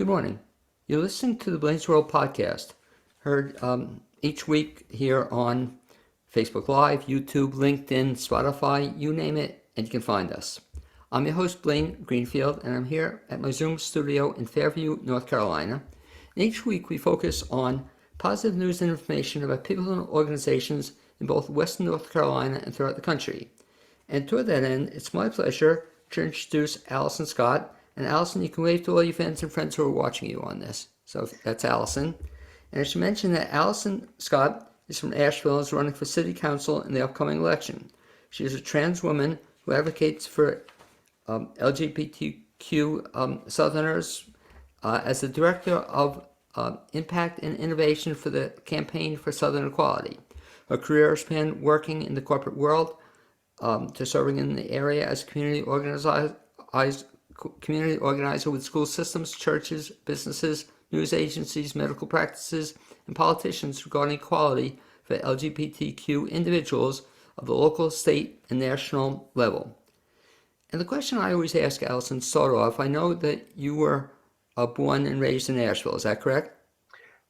Good morning. You're listening to the Blaine's World podcast, heard each week here on Facebook Live, YouTube, LinkedIn, Spotify, you name it, and you can find us. I'm your host, Blaine Greenfield, and I'm here at my Zoom studio in Fairview, North Carolina. And each week we focus on positive news and information about people and organizations in both Western North Carolina and throughout the country. And toward that end, it's my pleasure to introduce Allison Scott. And Allison, you can wave to all your fans and friends who are watching you on this. So that's Allison. And I should mention that Allison Scott is from Asheville and is running for city council in the upcoming election. She is a trans woman who advocates for LGBTQ Southerners as the director of Impact and Innovation for the Campaign for Southern Equality. Her career has spanned working in the corporate world to serving in the area as a community organizer with school systems, churches, businesses, news agencies, medical practices, and politicians regarding equality for LGBTQ individuals of the local, state, and national level. And the question I always ask Allison to start off, I know that you were born and raised in Asheville, is that correct?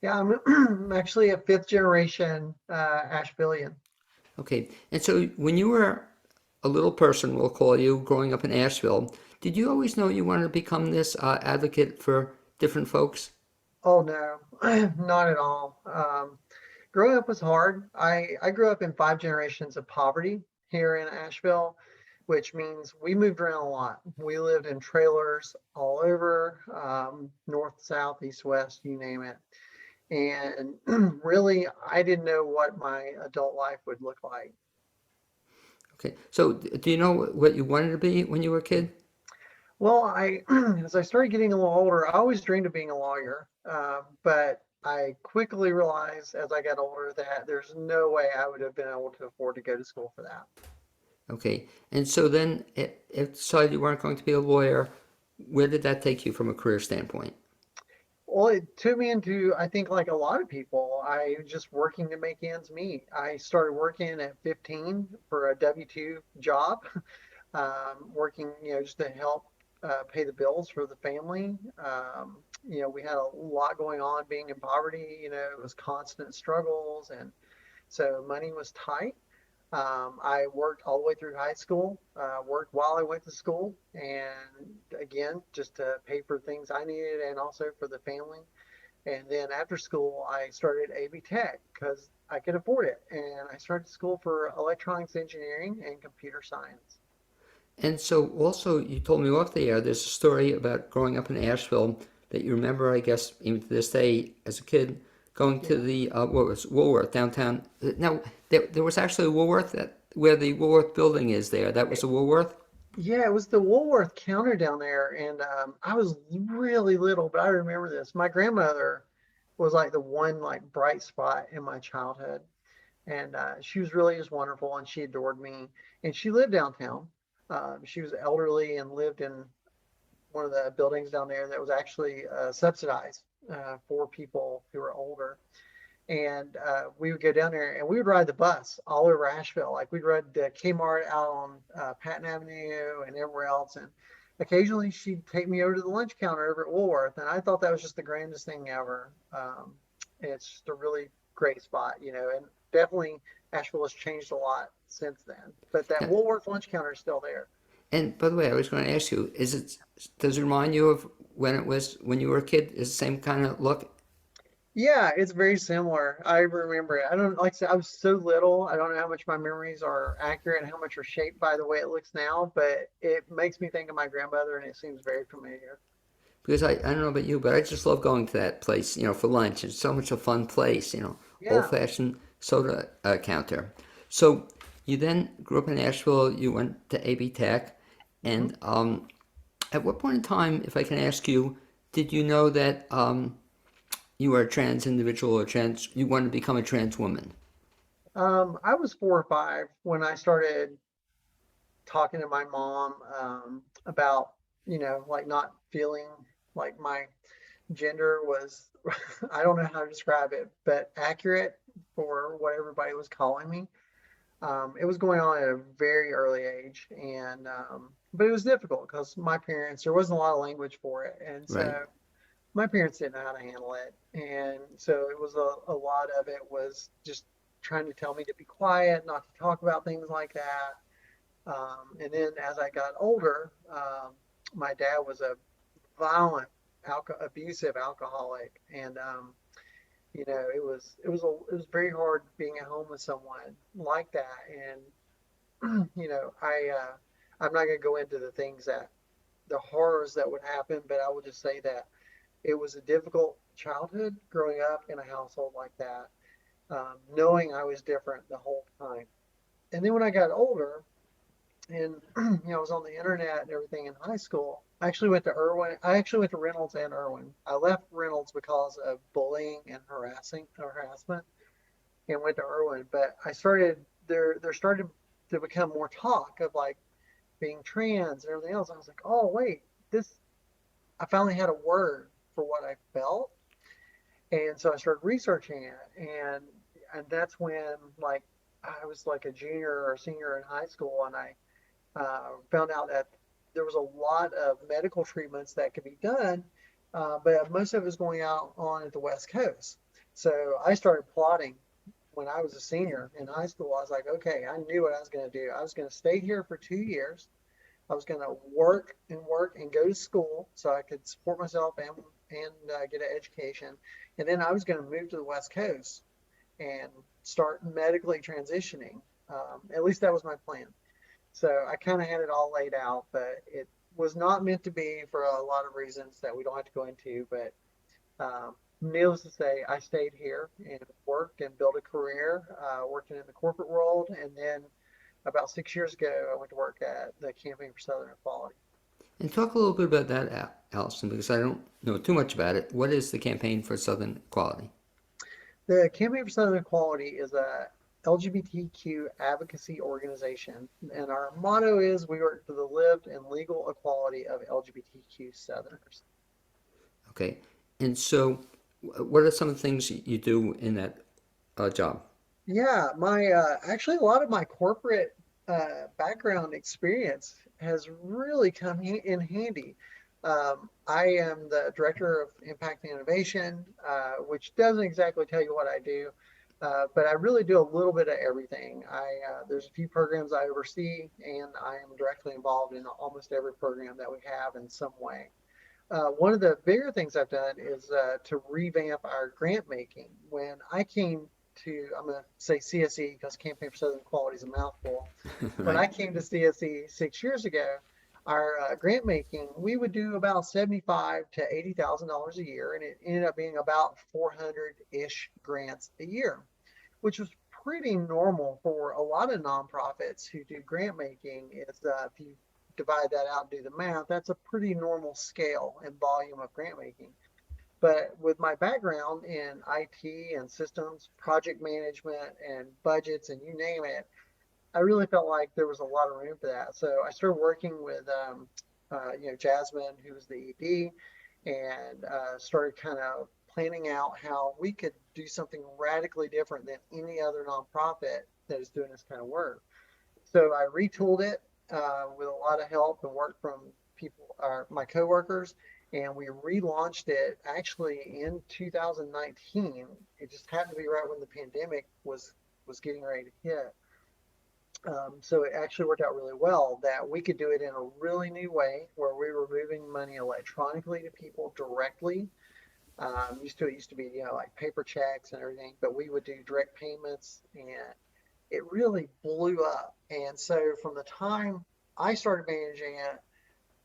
Yeah, I'm actually a fifth generation Ashevillean. Okay, and so when you were a little person, we'll call you, growing up in Asheville, did you always know you wanted to become this advocate for different folks? Oh no, not at all. Growing up was hard. I grew up in five generations of poverty here in Asheville, which means we moved around a lot. We lived in trailers all over, north, south, east, west, you name it. And really, I didn't know what my adult life would look like. Okay, so do you know what you wanted to be when you were a kid? Well, as I started getting a little older, I always dreamed of being a lawyer, but I quickly realized as I got older that there's no way I would have been able to afford to go to school for that. Okay, and so then it decided you weren't going to be a lawyer. Where did that take you from a career standpoint? Well, it took me into, I think, like a lot of people, I was just working to make ends meet. I started working at 15 for a W-2 job, working, just to help pay the bills for the family. We had a lot going on being in poverty, it was constant struggles. And so money was tight. I worked all the way through high school, worked while I went to school, and again, just to pay for things I needed and also for the family. And then after school, I started AB Tech because I could afford it. And I started school for electronics engineering and computer science. And so also you told me off the air, there's a story about growing up in Asheville that you remember, I guess, even to this day as a kid, going Yeah. to the what was Woolworth downtown. Now there was actually a Woolworth where the Woolworth building is there. That was a Woolworth. Yeah, it was the Woolworth counter down there, and I was really little, but I remember this. My grandmother was like the one like bright spot in my childhood, and she was really just wonderful, and she adored me, and she lived downtown. She was elderly and lived in one of the buildings down there that was actually subsidized for people who were older. And we would go down there and we would ride the bus all over Asheville. Like we'd ride the Kmart out on Patton Avenue and everywhere else. And occasionally she'd take me over to the lunch counter over at Woolworth. And I thought that was just the grandest thing ever. It's just a really great spot, and definitely Asheville has changed a lot since then. But that Yeah. Woolworth lunch counter is still there. And by the way, I was going to ask you, does it remind you of when you were a kid? Is the same kind of look? Yeah, it's very similar. I remember it. I don't like I said, I was so little. I don't know how much my memories are accurate and how much are shaped by the way it looks now, but it makes me think of my grandmother and it seems very familiar. Because I don't know about you, but I just love going to that place, for lunch. It's so much a fun place, Yeah. old-fashioned soda counter. So you then grew up in Asheville, you went to AB Tech, Hmm. and at what point in time, if I can ask you, did you know that you were a trans individual or you wanted to become a trans woman? I was 4 or 5 when I started talking to my mom about, like not feeling like my gender was, I don't know how to describe it, but accurate for what everybody was calling me. It was going on at a very early age, and but it was difficult because my parents there wasn't a lot of language for it, and Right. so my parents didn't know how to handle it. And so it was a lot of it was just trying to tell me to be quiet, not to talk about things like that. And then as I got older, my dad was a violent, abusive alcoholic, and it was very hard being at home with someone like that. And I'm not going to go into the horrors that would happen, but I will just say that it was a difficult childhood growing up in a household like that, knowing I was different the whole time. And then when I got older, and I was on the internet and everything in high school. I actually went to Irwin. I actually went to Reynolds and Irwin. I left Reynolds because of bullying and harassment, and went to Irwin. But I started there started to become more talk of like being trans and everything else. I was like, oh wait, this. I finally had a word for what I felt, and so I started researching it, and that's when like I was like a junior or senior in high school, and I found out that there was a lot of medical treatments that could be done, but most of it was going out on at the West Coast. So I started plotting when I was a senior in high school. I was like, okay, I knew what I was going to do. I was going to stay here for 2 years. I was going to work and go to school so I could support myself and get an education. And then I was going to move to the West Coast and start medically transitioning. At least that was my plan. So I kind of had it all laid out, but it was not meant to be for a lot of reasons that we don't have to go into. But needless to say, I stayed here and worked and built a career working in the corporate world. And then about 6 years ago, I went to work at the Campaign for Southern Equality. And talk a little bit about that, Allison, because I don't know too much about it. What is the Campaign for Southern Equality? The Campaign for Southern Equality is a LGBTQ advocacy organization, and our motto is we work for the lived and legal equality of LGBTQ Southerners. Okay. And so, what are some of the things you do in that job? Yeah, my actually a lot of my corporate background experience has really come in handy. I am the director of impact and innovation, which doesn't exactly tell you what I do, but I really do a little bit of everything. There's a few programs I oversee, and I am directly involved in almost every program that we have in some way. One of the bigger things I've done is to revamp our grant making. When I came I'm going to say CSE because Campaign for Southern Equality is a mouthful. When Right. I came to CSE 6 years ago, our grant making, we would do about 75 to $80,000 a year, and it ended up being about 400-ish grants a year, which was pretty normal for a lot of nonprofits who do grant making. If you divide that out and do the math, that's a pretty normal scale and volume of grant making. But with my background in IT and systems, project management and budgets and you name it, I really felt like there was a lot of room for that. So I started working with, Jasmine, who was the ED, and started kind of planning out how we could do something radically different than any other nonprofit that is doing this kind of work. So I retooled it with a lot of help and work from my coworkers, and we relaunched it actually in 2019. It just happened to be right when the pandemic was getting ready to hit. So it actually worked out really well that we could do it in a really new way where we were moving money electronically to people directly. It used to be, like paper checks and everything, but we would do direct payments, and it really blew up. And so from the time I started managing it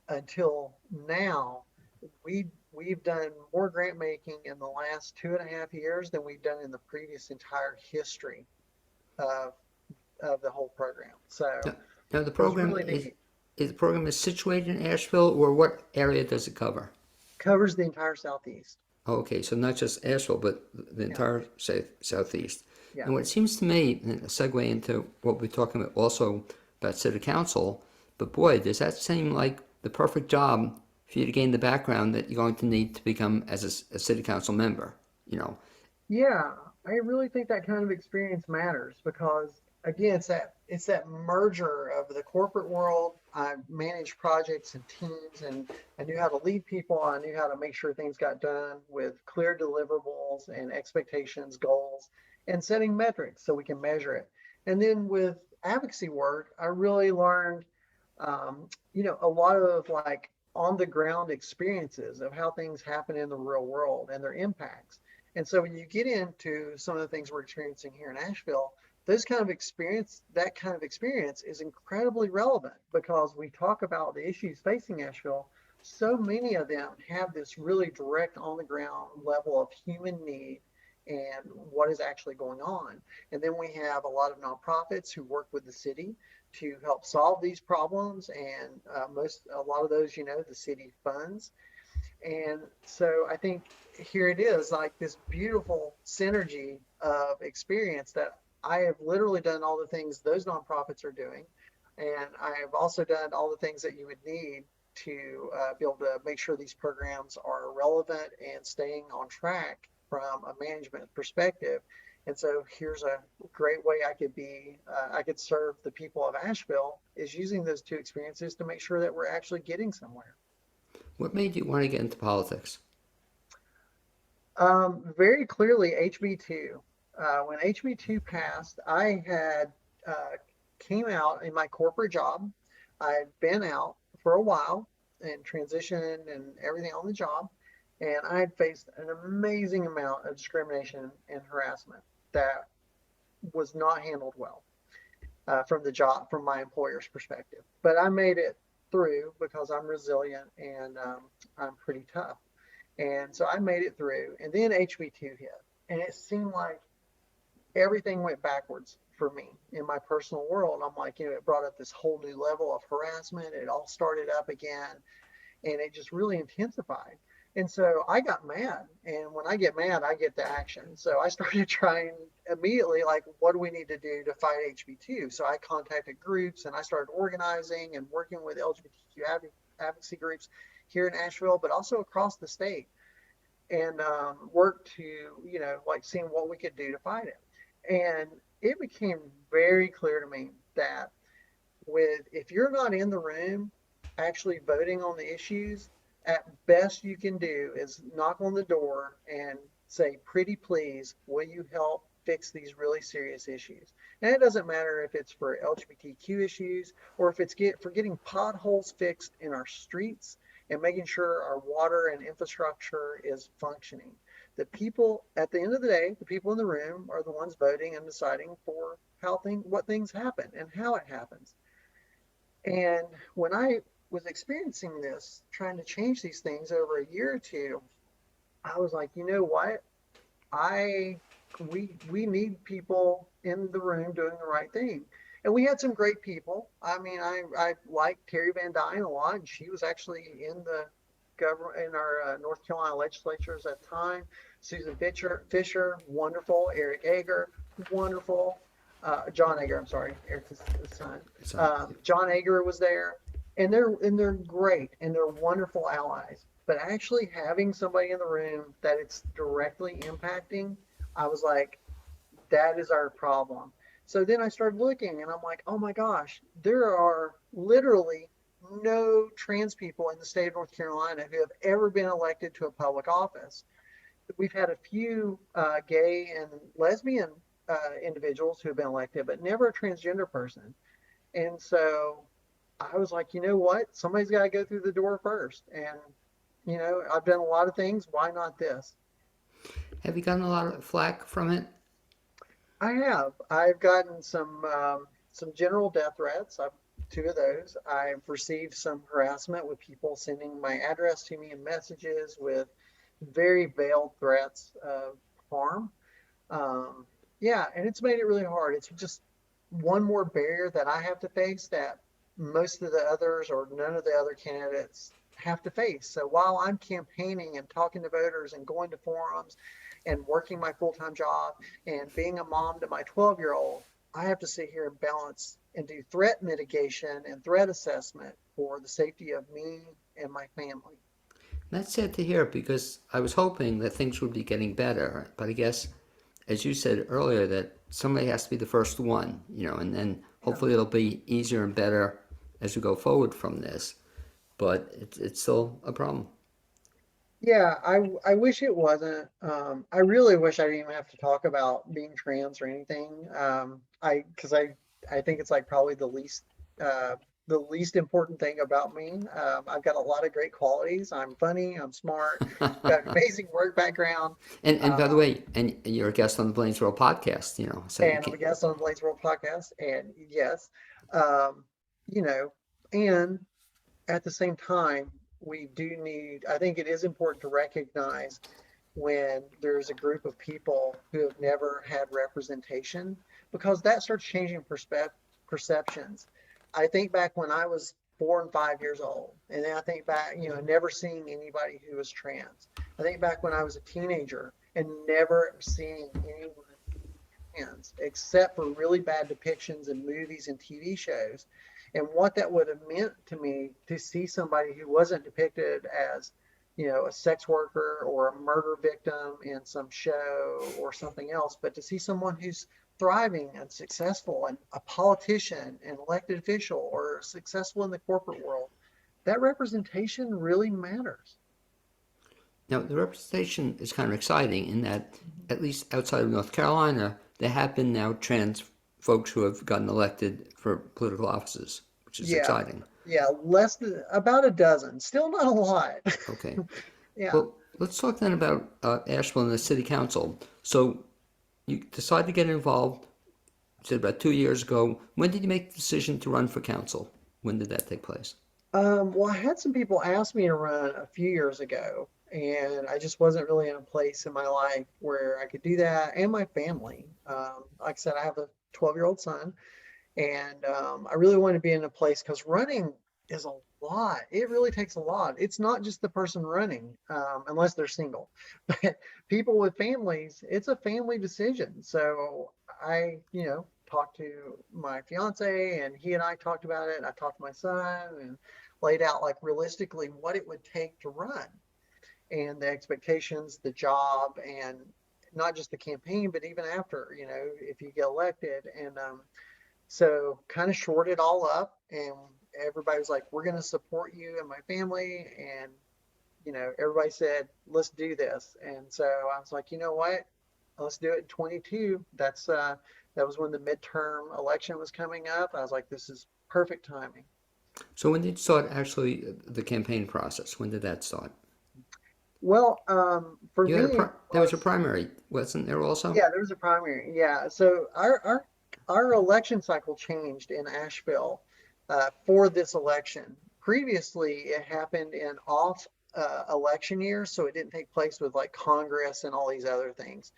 until now, we've done more grant making in the last 2.5 years than we've done in the previous entire history of the whole program. So Now, now it was really neat. is the program is situated in Asheville, or what area does it cover? Covers the entire southeast. Okay, so not just Asheville, but the Yeah, entire southeast. yeah, And what it seems to me, and a segue into what we're talking about also about city council, but boy, does that seem like the perfect job for you to gain the background that you're going to need to become as a city council member, you know. yeah. I really think that kind of experience matters because again, it's that merger of the corporate world. I managed projects and teams, and I knew how to lead people. I knew how to make sure things got done with clear deliverables and expectations, goals, and setting metrics so we can measure it. And then with advocacy work, I really learned, a lot of like on the ground experiences of how things happen in the real world and their impacts. And so when you get into some of the things we're experiencing here in Asheville, that kind of experience is incredibly relevant because we talk about the issues facing Asheville. So many of them have this really direct on the ground level of human need and what is actually going on. And then we have a lot of nonprofits who work with the city to help solve these problems. And a lot of those, the city funds. And so I think here it is, like this beautiful synergy of experience that I have literally done all the things those nonprofits are doing. And I have also done all the things that you would need to be able to make sure these programs are relevant and staying on track from a management perspective. And so here's a great way I could serve the people of Asheville is using those two experiences to make sure that we're actually getting somewhere. What made you want to get into politics? Very clearly, HB2. When HB2 passed, I had came out in my corporate job. I'd been out for a while and transitioned and everything on the job, and I had faced an amazing amount of discrimination and harassment that was not handled well from my employer's perspective. But I made it through because I'm resilient and I'm pretty tough. And so I made it through. And then HB2 hit. And it seemed like everything went backwards for me in my personal world. I'm like, it brought up this whole new level of harassment. It all started up again. And it just really intensified. And so I got mad. And when I get mad, I get to action. So I started trying immediately, like, what do we need to do to fight HB2? So I contacted groups and I started organizing and working with LGBTQ advocacy groups here in Asheville, but also across the state, and worked to, like seeing what we could do to fight it. And it became very clear to me that if you're not in the room actually voting on the issues, at best you can do is knock on the door and say, pretty please, will you help fix these really serious issues? And it doesn't matter if it's for LGBTQ issues or if it's for getting potholes fixed in our streets and making sure our water and infrastructure is functioning. The people, at the end of the day, the people in the room are the ones voting and deciding for what things happen and how it happens. And when I was experiencing this, trying to change these things over a year or two, I was like, you know what? I we need people in the room doing the right thing. And we had some great people. I mean, I liked Terry Van Dyne a lot, and she was actually in the government in our North Carolina legislatures at the time. Susan Fisher, wonderful. Eric Ager, wonderful. John Ager, I'm sorry, Eric's his son. So, John Ager was there, and they're great and they're wonderful allies. But actually having somebody in the room that it's directly impacting, I was like, that is our problem. So then I started looking and I'm like, oh my gosh, there are literally no trans people in the state of North Carolina who have ever been elected to a public office. We've had a few gay and lesbian individuals who have been elected, but never a transgender person. And so I was like, you know what? Somebody's got to go through the door first. And, I've done a lot of things. Why not this? have you gotten a lot of flack from it? I have. I've gotten some general death threats. I've two of those. I've received some harassment with people sending my address to me in messages with very veiled threats of harm. Um, yeah, and it's made it really hard. It's just one more barrier that I have to face that most of the others or none of the other candidates have to face. So while I'm campaigning and talking to voters and going to forums and working my full-time job and being a mom to my 12-year-old, I have to sit here and balance and do threat mitigation and threat assessment for the safety of me and my family. That's sad to hear because I was hoping that things would be getting better, but I guess as you said earlier, that somebody has to be the first one, and then Yeah. hopefully it'll be easier and better as we go forward from this. But it's still a problem. Yeah, I wish it wasn't. I really wish I didn't even have to talk about being trans or anything. Because I think it's like probably uh, the least important thing about me. I've got a lot of great qualities. I'm funny. I'm smart. Got an amazing work background. And Uh, by the way, and you're a guest on the Blaine's World podcast, so you and I'm can. a guest on the Blaze World podcast. And yes, um, you know, and at the same time, we do need. I think it is important to recognize when there's a group of people who have never had representation because that starts changing perceptions. I think back when I was 4 and 5 years old, and then I think back, never seeing anybody who was trans. I think back when I was a teenager and never seeing anyone trans except for really bad depictions in movies and TV shows. And what that would have meant to me to see somebody who wasn't depicted as, a sex worker or a murder victim in some show or something else, but to see someone who's thriving and successful and a politician, an elected official, or successful in the corporate world, that representation really matters. Now, the representation is kind of exciting in that, at least outside of North Carolina, there have been now trans folks who have gotten elected for political offices, which is Yeah, exciting. yeah, less than about a dozen. Still not a lot. Okay. Yeah. Well, let's talk then about Asheville and the city council. So you decided to get involved, you said about 2 years ago. When did you make the decision to run for council? When did that take place? Well, I had some people ask me to run a few years ago, and I just wasn't really in a place in my life where I could do that, and my family. Like I said, I have a 12-year-old son, and I really want to be in a place because running is a lot. It really takes a lot. It's not just the person running, unless they're single, but people with families, it's a family decision. So I talked to my fiance, and he and I talked about it. And I talked to my son and laid out like realistically what it would take to run and the expectations, the job, and not just the campaign, but even after, if you get elected. And so kind of shored it all up, and everybody was like, "We're going to support you and my family." And everybody said, "Let's do this." And so I was like, "You know what? Let's do it in 22." That was when the midterm election was coming up. I was like, "This is perfect timing." So when did you start actually the campaign process? When did that start? Well, for You had me, a it there was a was primary, wasn't there also? yeah, there was a primary. Yeah, so our election cycle changed in Asheville for this election. Previously, it happened in off election years, so it didn't take place with like Congress and all these other things.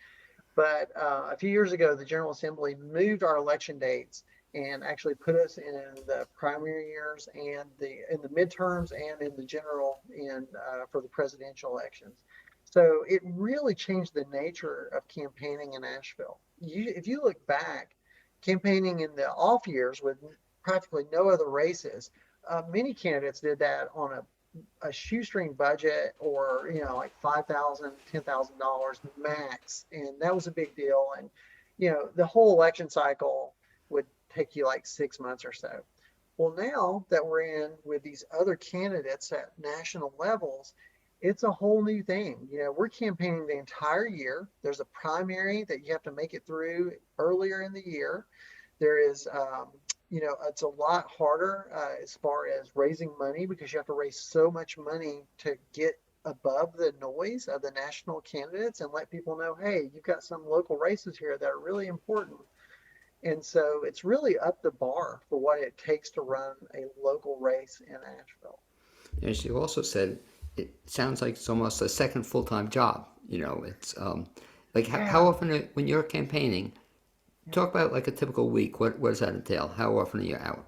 But a few years ago, the General Assembly moved our election dates and actually put us in the primary years and the midterms and in the general for the presidential elections. So it really changed the nature of campaigning in Asheville. If you look back, campaigning in the off years with practically no other races, many candidates did that on a shoestring budget or like $5,000, $10,000 max, and that was a big deal. And the whole election cycle would take you like 6 months or so. Well, now that we're in with these other candidates at national levels, it's a whole new thing. We're campaigning the entire year. There's a primary that you have to make it through earlier in the year. There is, it's a lot harder as far as raising money because you have to raise so much money to get above the noise of the national candidates and let people know, hey, you've got some local races here that are really important. And so it's really up the bar for what it takes to run a local race in Asheville. As you also said, it sounds like it's almost a second full-time job. It's like how Yeah. often when you're campaigning, talk about like a typical week. What does that entail? How often are you out?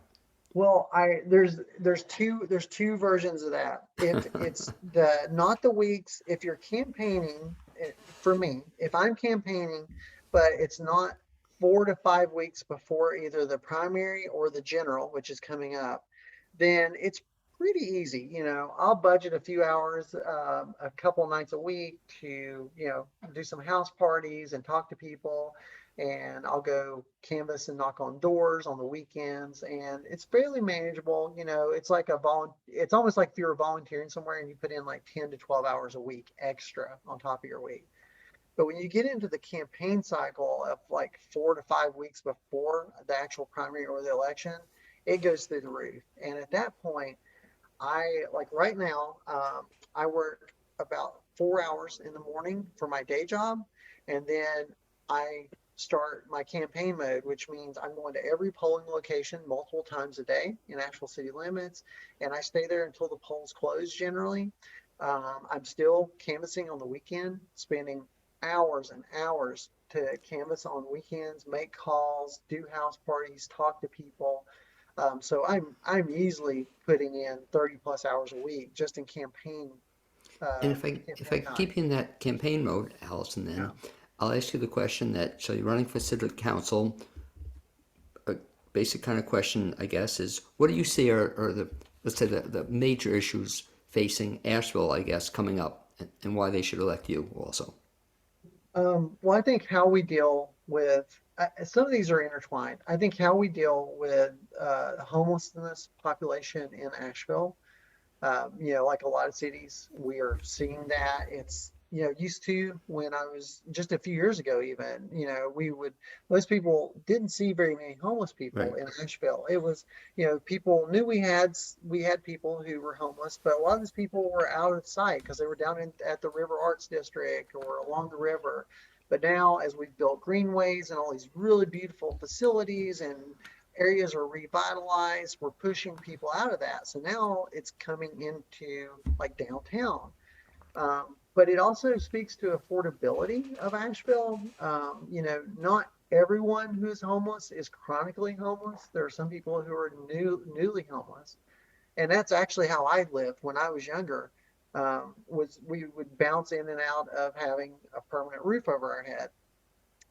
Well, there's two versions of that. If it's the not the weeks, if you're campaigning, for me, if I'm campaigning, but it's not 4 to 5 weeks before either the primary or the general, which is coming up, then it's pretty easy. I'll budget a few hours, a couple nights a week to, do some house parties and talk to people. And I'll go canvas and knock on doors on the weekends. And it's fairly manageable. It's like it's almost like if you were volunteering somewhere and you put in like 10 to 12 hours a week extra on top of your week. But when you get into the campaign cycle of like 4 to 5 weeks before the actual primary or the election, it goes through the roof. And at that point, I like right now, I work about 4 hours in the morning for my day job, and then I start my campaign mode, which means I'm going to every polling location multiple times a day in actual city limits, and I stay there until the polls close generally. I'm still canvassing on the weekend, spending hours and hours to canvass on weekends, make calls, do house parties, talk to people. So I'm easily putting in 30 plus hours a week just in And if I campaign time. keep you in that campaign mode, Allison, then Yeah. I'll ask you the question that, so you're running for city council. A basic kind of question, I guess, is what do you see are the, let's say, the major issues facing Asheville, I guess, coming up, and why they should elect you also? Well, I think how we deal with some of these are intertwined. I think how we deal with homelessness population in Asheville, like a lot of cities, we are seeing that. It's, used to when I was just a few years ago, even, most people didn't see very many homeless people Right. in Asheville. It was, people knew we had people who were homeless, but a lot of these people were out of sight because they were down at the River Arts District or along the river. But now, as we've built greenways and all these really beautiful facilities and areas are revitalized, we're pushing people out of that. So now it's coming into like downtown. But it also speaks to affordability of Asheville. Not everyone who is homeless is chronically homeless. There are some people who are newly homeless, and that's actually how I lived when I was younger. Was we would bounce in and out of having a permanent roof over our head.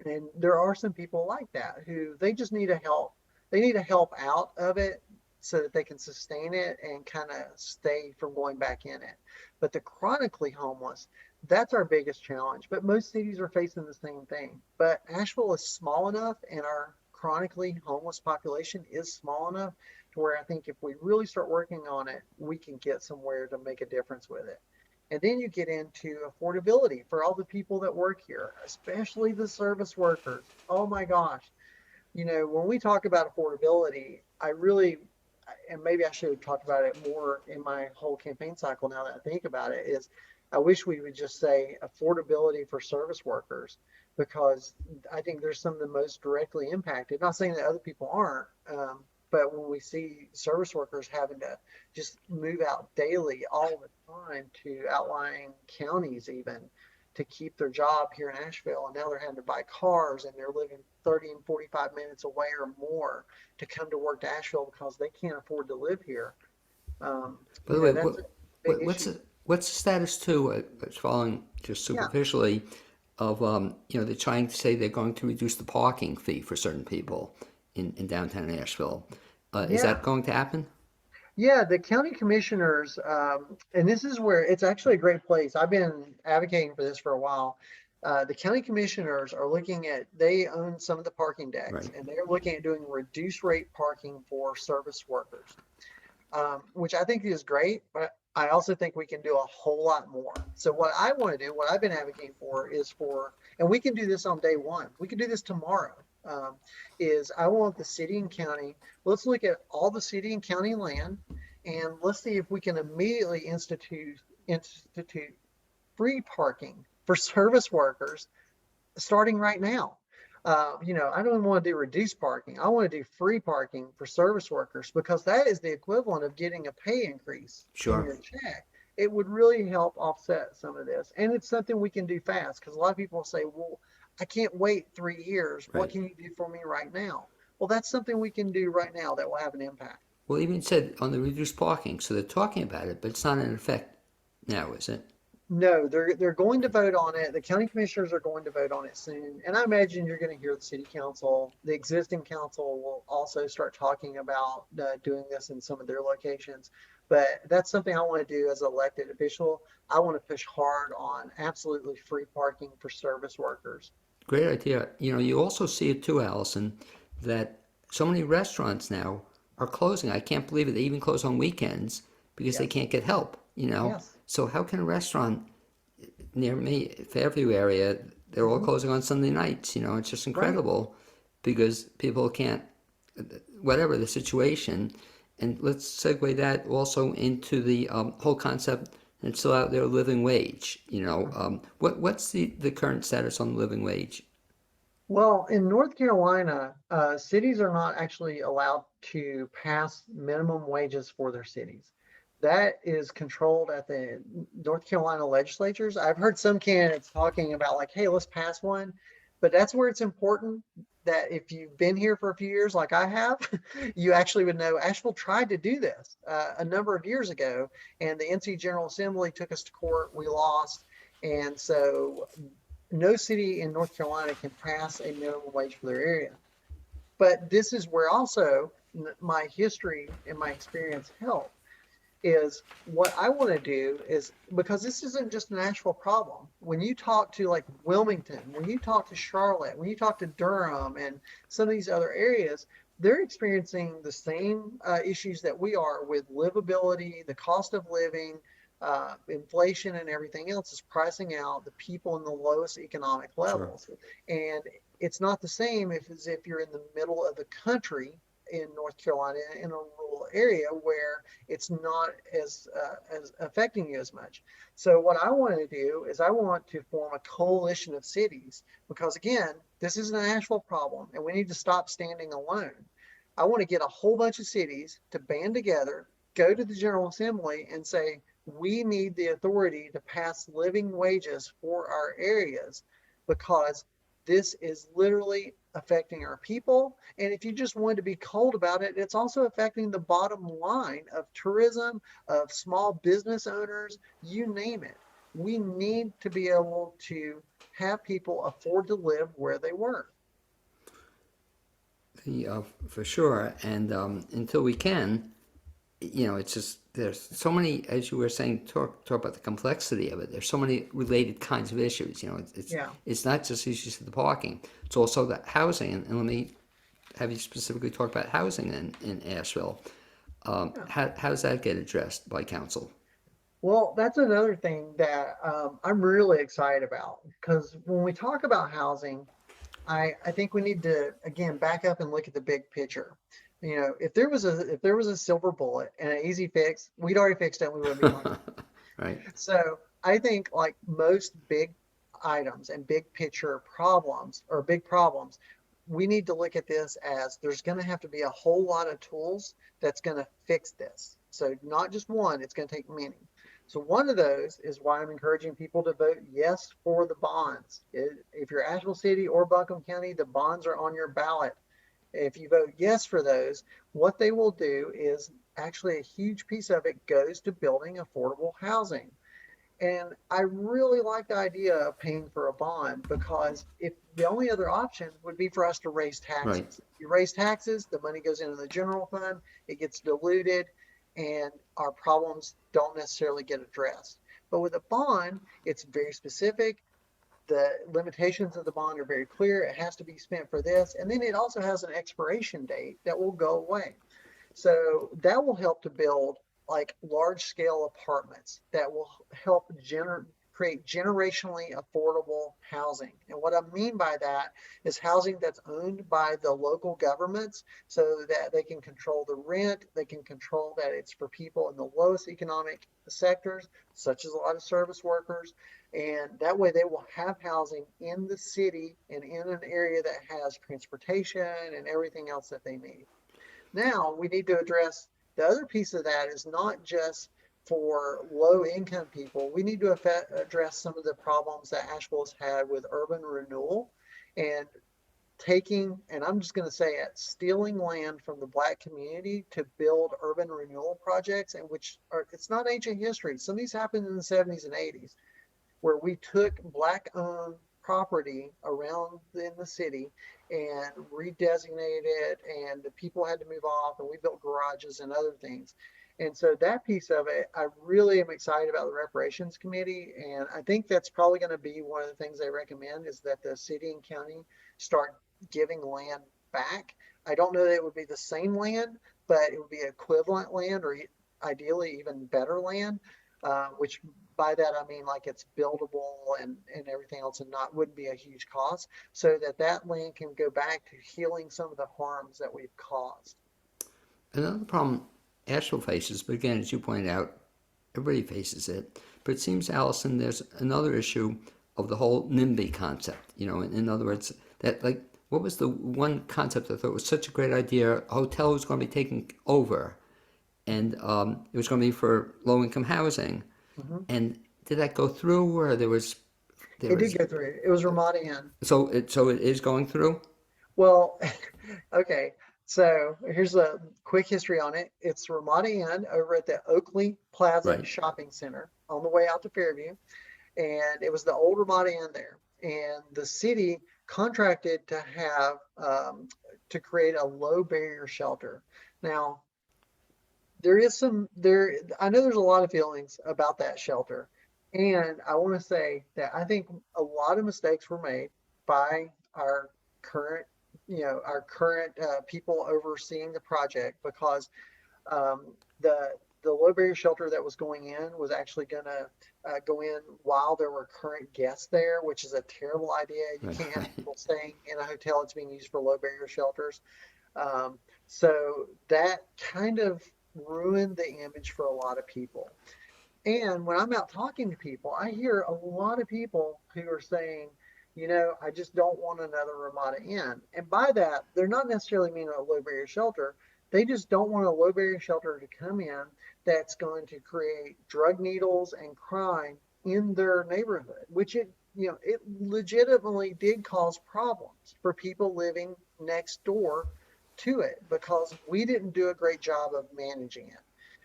And there are some people like that who they just need a help. They need a help out of it so that they can sustain it and kind of stay from going back in it. But the chronically homeless, that's our biggest challenge. But most cities are facing the same thing. But Asheville is small enough and our chronically homeless population is small enough to where I think if we really start working on it, we can get somewhere to make a difference with it. And then you get into affordability for all the people that work here, especially the service workers. Oh my gosh. When we talk about affordability, and maybe I should have talked about it more in my whole campaign cycle now that I think about it, is I wish we would just say affordability for service workers because I think they're some of the most directly impacted. Not saying that other people aren't, but when we see service workers having to just move out daily all the time to outlying counties, even to keep their job here in Asheville, and now they're having to buy cars and they're living 30 and 45 minutes away or more to come to work to Asheville because they can't afford to live here. By the way, That's a big what's issue. what's the status too? Following just Yeah, superficially of they're trying to say they're going to reduce the parking fee for certain people in downtown Asheville. Is yeah. that going to happen? Yeah, the county commissioners, and this is where it's actually a great place. I've been advocating for this for a while. The county commissioners are looking at, they own some of the parking decks, Right. and they're looking at doing reduced rate parking for service workers, which I think is great, but I also think we can do a whole lot more. So what I want to do, what I've been advocating for is and we can do this on day one. We can do this tomorrow. Um, is I want the city and county, let's look at all the city and county land and let's see if we can immediately institute free parking for service workers starting right now. I don't want to do reduced parking. I want to do free parking for service workers because that is the equivalent of getting a pay increase in Sure. your check. It would really help offset some of this. And it's something we can do fast because a lot of people say, well, I can't wait 3 years. What Right. can you do for me right now? Well, that's something we can do right now that will have an impact. Well, even said on the reduced parking, so they're talking about it, but it's not in effect now, is it? No, they're going to vote on it. The county commissioners are going to vote on it soon. And I imagine you're going to hear the city council. The existing council will also start talking about doing this in some of their locations. But that's something I want to do as an elected official. I want to push hard on absolutely free parking for service workers. Great idea. You know, you also see it too, Allison, that so many restaurants now are closing. I can't believe it. They even close on weekends because they Yes. can't get help, you know? Yes. So how can a restaurant near me, Fairview area, they're all Hmm. closing on Sunday nights, you know? It's just Right. incredible because people can't, whatever the situation. And let's segue that also into the whole concept. And it's still out there, living wage. You know, Mhm. what's the current status on the living wage? Well, in North Carolina, cities are not actually allowed to pass minimum wages for their cities. That is controlled at the North Carolina legislatures. I've heard some candidates talking about like, hey, let's pass one. But that's where it's important that if you've been here for a few years, like I have, you actually would know Asheville tried to do this a number of years ago, and the NC General Assembly took us to court. We lost. And so no city in North Carolina can pass a minimum wage for their area. But this is where also my history and my experience help is what I want to do is because this isn't just an Nashville problem. When you talk to like Wilmington, when you talk to Charlotte, when you talk to Durham and some of these other areas, they're experiencing the same issues that we are with livability, the cost of living, inflation, and everything else is pricing out the people in the lowest economic Sure. levels. And it's not the same as if you're in the middle of the country in North Carolina in a rural area where it's not as affecting you as much. So what I want to do is I want to form a coalition of cities because again, this is an actual problem and we need to stop standing alone. I want to get a whole bunch of cities to band together, go to the General Assembly and say, we need the authority to pass living wages for our areas because this is literally affecting our people. And if you just wanted to be cold about it, it's also affecting the bottom line of tourism, of small business owners, you name it. We need to be able to have people afford to live where they work. For sure. And until we can, you know, it's just there's so many, as you were saying, talk about the complexity of it. There's so many related kinds of issues. You know, Yeah. it's not just issues of the parking. It's also the housing. And let me have you specifically talk about housing in Asheville. Yeah. How does that get addressed by council? Well, that's another thing that I'm really excited about because when we talk about housing, I think we need to again back up and look at the big picture. You know, if there was a silver bullet and an easy fix, we'd already fixed it. We wouldn't be talking. Right. So I think like most big items and big picture problems or big problems, we need to look at this as there's going to have to be a whole lot of tools that's going to fix this. So not just one, it's going to take many. So one of those is why I'm encouraging people to vote yes for the bonds. If you're Asheville City or Buncombe County, the bonds are on your ballot. If you vote yes for those, what they will do is actually a huge piece of it goes to building affordable housing. And I really like the idea of paying for a bond because if the only other option would be for us to raise Right. taxes. If you raise taxes, the money goes into the general fund, it gets diluted, and our problems don't necessarily get addressed. But with a bond, it's very specific. The limitations of the bond are very clear. It has to be spent for this. And then it also has an expiration date that will go away. So that will help to build like large scale apartments that will help create generationally affordable housing. And what I mean by that is housing that's owned by the local governments so that they can control the rent, they can control that it's for people in the lowest economic sectors, such as a lot of service workers. And that way they will have housing in the city and in an area that has transportation and everything else that they need. Now we need to address the other piece of that is not just for low income people. We need to address some of the problems that Asheville has had with urban renewal and taking, and I'm just going to say it, stealing land from the Black community to build urban renewal projects, and which are, it's not ancient history. Some of these happened in the 70s and 80s where we took black owned property around in the city and redesignated it and the people had to move off and we built garages and other things. And so that piece of it, I really am excited about the reparations committee. And I think that's probably going to be one of the things they recommend is that the city and county start giving land back. I don't know that it would be the same land, but it would be equivalent land or ideally even better land, which by that I mean like it's buildable and everything else and not wouldn't be a huge cost so that that land can go back to healing some of the harms that we've caused. Another problem Asheville faces, but again, as you pointed out, everybody faces it. But it seems, Allison, there's another issue of the whole NIMBY concept. In other words, that like, what was the one concept I thought was such a great idea? A hotel was going to be taken over, and it was going to be for low-income housing. Mhm. And did that go through, or there It did was go through. It was Ramada Inn. so it is going through? Well, okay. So here's a quick history on it. It's Ramada Inn over at the Oakley Plaza Right. Shopping Center on the way out to Fairview. And it was the old Ramada Inn there. And the city contracted to have to create a low barrier shelter. Now, there is some there I know there's a lot of feelings about that shelter. And I want to say that I think a lot of mistakes were made by our current, our current people overseeing the project because um, the low barrier shelter that was going in was actually going to go in while there were current guests there, which is a terrible idea. You Right. can't have Right. people staying in a hotel that's being used for low barrier shelters. Um, so that kind of ruined the image for a lot of people. And when I'm out talking to people, I hear a lot of people who are saying, I just don't want another Ramada Inn. And by that, they're not necessarily meaning a low barrier shelter. They just don't want a low barrier shelter to come in that's going to create drug needles and crime in their neighborhood, which it legitimately did cause problems for people living next door to it because we didn't do a great job of managing it.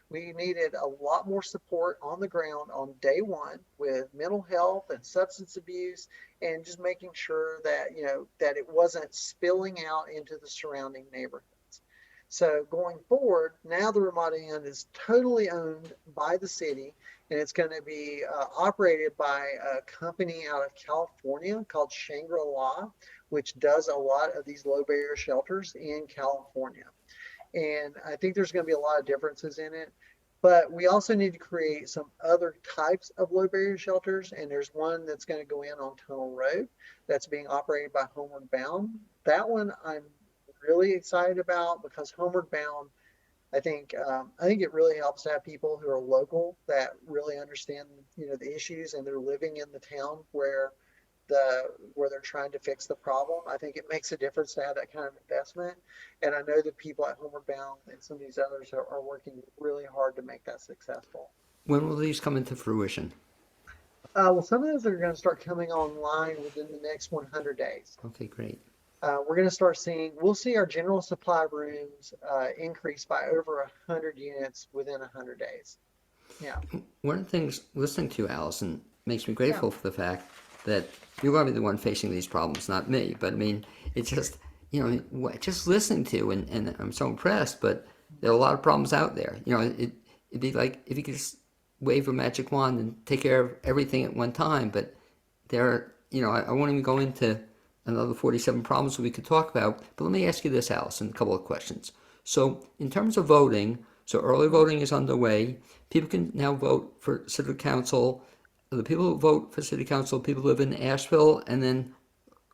We needed a lot more support on the ground on day one with mental health and substance abuse and just making sure that, that it wasn't spilling out into the surrounding neighborhoods. So going forward, now the Ramada Inn is totally owned by the city and it's going to be operated by a company out of California called Shangri-La, which does a lot of these low barrier shelters in California. And I think there's going to be a lot of differences in it. But we also need to create some other types of low barrier shelters. And there's one that's going to go in on Tunnel Road that's being operated by Homeward Bound. That one I'm really excited about because Homeward Bound, I think it really helps to have people who are local that really understand, the issues and they're living in the town where they're trying to fix the problem. I think it makes a difference to have that kind of investment. And I know the people at Homeward Bound and some of these others are working really hard to make that successful. When will these come into fruition? Well, some of those are going to start coming online within the next 100 days. Okay, great. We're going to start we'll see our general supply rooms increase by over 100 units within 100 days. Yeah. One of the things listening to you, Allison, makes me Yeah. grateful for the fact that you're going to be the one facing these problems, not me. But I mean, it's just, just listening to you, and I'm so impressed, but there are a lot of problems out there. It'd be like if you could just wave a magic wand and take care of everything at one time. But there are, I won't even go into another 47 problems we could talk about. But let me ask you this, Allison, a couple of questions. So, in terms of voting, so early voting is underway. People can now vote for city council. The people who vote for city council, people live in Asheville, and then,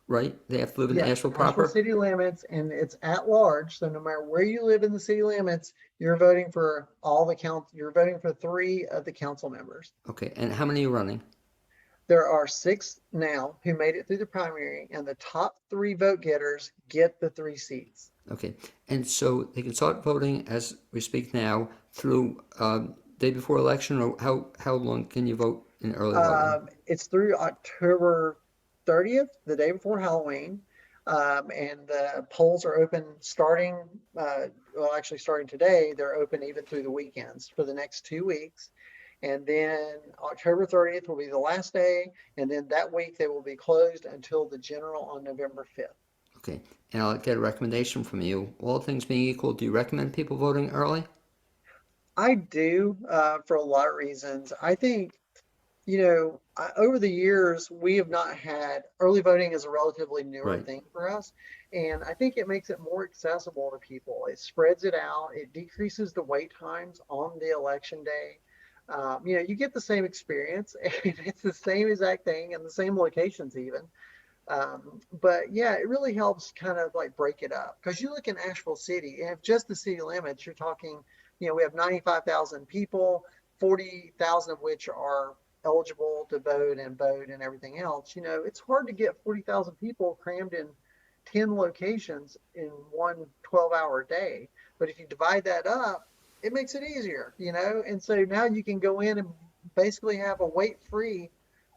right, they have to live in Yes, Asheville Asheville proper? city limits, and it's at large. So no matter where you live in the city limits, you're voting for all the council. You're voting for three of the council members. Okay, and how many are running? There are six now who made it through the primary, and the top three vote getters get the three seats. Okay, and so they can start voting as we speak now through day before election, or how long can you vote in early voting? It's through October 30th, the day before Halloween. And the polls are open actually starting today. They're open even through the weekends for the next 2 weeks. And then October 30th will be the last day. And then that week they will be closed until the general on November 5th. Okay, and I'll get a recommendation from you. All things being equal, do you recommend people voting early? I do, for a lot of reasons. I think, over the years, we have not had early voting is a relatively newer Right. thing for us. And I think it makes it more accessible to people. It spreads it out, it decreases the wait times on the election day. You get the same experience and it's the same exact thing and the same locations even. But yeah, it really helps kind of like break it up because you look in Asheville City, and if just the city limits, you're talking, we have 95,000 people, 40,000 of which are eligible to vote and everything else. It's hard to get 40,000 people crammed in 10 locations in one 12-hour day. But if you divide that up, it makes it easier. And so now you can go in and basically have a wait-free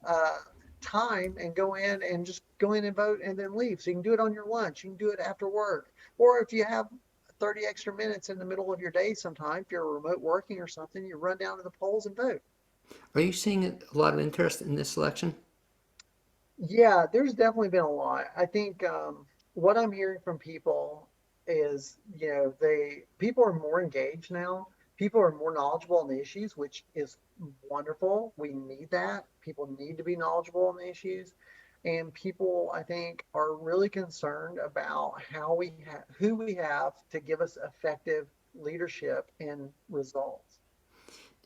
uh, time and go in and just go in and vote and then leave. So you can do it on your lunch, you can do it after work, or if you have 30 extra minutes in the middle of your day sometime, if you're remote working or something, you run down to the polls and vote. Are you seeing a lot of interest in this election? Yeah, there's definitely been a lot. I think what I'm hearing from people is, people are more engaged now. People are more knowledgeable on the issues, which is wonderful. We need that. People need to be knowledgeable on the issues. And people, I think, are really concerned about who we have to give us effective leadership and results.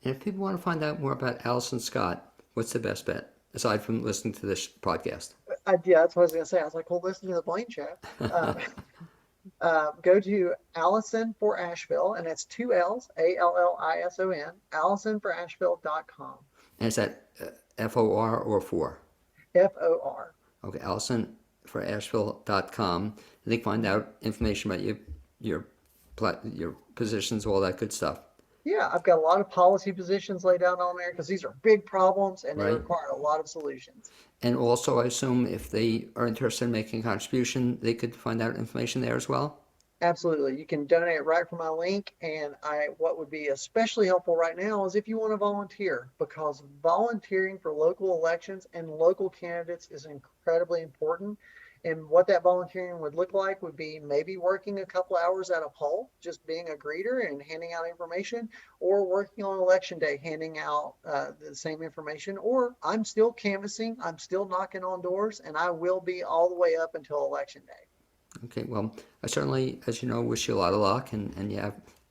And if people want to find out more about Allison Scott, what's the best bet aside from listening to this podcast? Yeah, that's what I was going to say. I was like, well, listen to the Blaine show. Uh, go to Allison for Asheville, and that's two L's, Allison, AllisonforAsheville.com. And is that FOR or 4? FOR. Okay, Allison for Asheville.com. They can find out information about your your positions, all that good stuff, Yeah, I've got a lot of policy positions laid out on there because these are big problems and they right? require a lot of solutions. And also, I assume if they are interested in making a contribution, they could find out information there as well. Absolutely. You can donate right from my link. And what would be especially helpful right now is if you want to volunteer, because volunteering for local elections and local candidates is incredibly important. And what that volunteering would look like would be maybe working a couple hours at a poll, just being a greeter and handing out information, or working on election day, handing out the same information. Or I'm still canvassing, I'm still knocking on doors, and I will be all the way up until election day. Okay, well, I certainly, as you know, wish you a lot of luck, and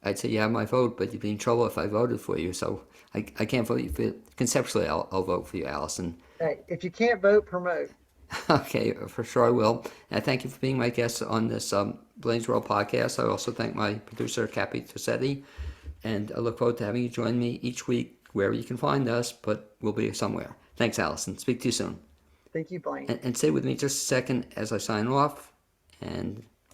I'd say you have my vote, but you'd be in trouble if I voted for you. So I can't vote you for. Conceptually, I'll vote for you, Allison. Hey, if you can't vote, promote. Okay, for sure I will. And I thank you for being my guest on this Blaine's World podcast. I also thank my producer, Cappy Tossetti, and I look forward to having you join me each week wherever you can find us, but we'll be somewhere. Thanks, Allison. Speak to you soon. Thank you, Blaine. And stay with me just a second as I sign off, and